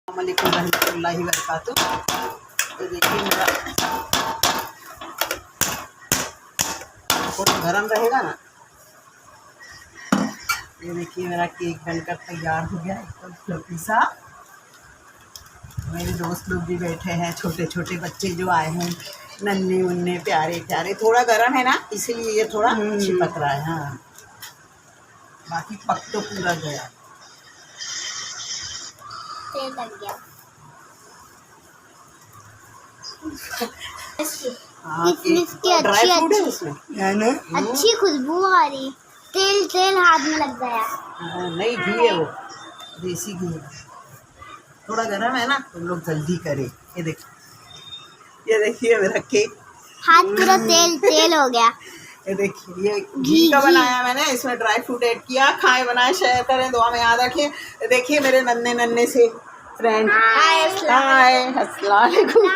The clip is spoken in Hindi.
अस्सलामुअलैकुम रहमतुल्लाहि व बरकातुहू। तो देखिए मेरा थोड़ा गरम रहेगा ना। ये देखिए मेरा केक बनकर तैयार हो गया, एकदम फ्लफी सा। मेरे दोस्त लोग भी बैठे हैं, छोटे छोटे बच्चे जो आए हैं, नन्हे मुन्ने प्यारे प्यारे। थोड़ा गरम है ना, इसलिए ये थोड़ा चिपक रहा है। हाँ, बाकी पक तो पूरा गया। तेल लग गया। हाँ, इसकी अच्छी खुशबू आ रही। तेल तेल हाथ में लग गया। नहीं, घी है वो, देसी घी है। थोड़ा गरम है ना, तुम लोग जल्दी करे। ये देखिए मेरा केक हाथ पूरा तेल तेल हो गया। ये देखिए, ये घी का बनाया मैंने, इसमें ड्राई फ्रूट ऐड किया। खाएं, बनाएं, शेयर करें, दुआ में याद रखें। देखिए मेरे नन्हे नन्हे से फ्रेंड। हाय, अस्सलाम वालेकुम।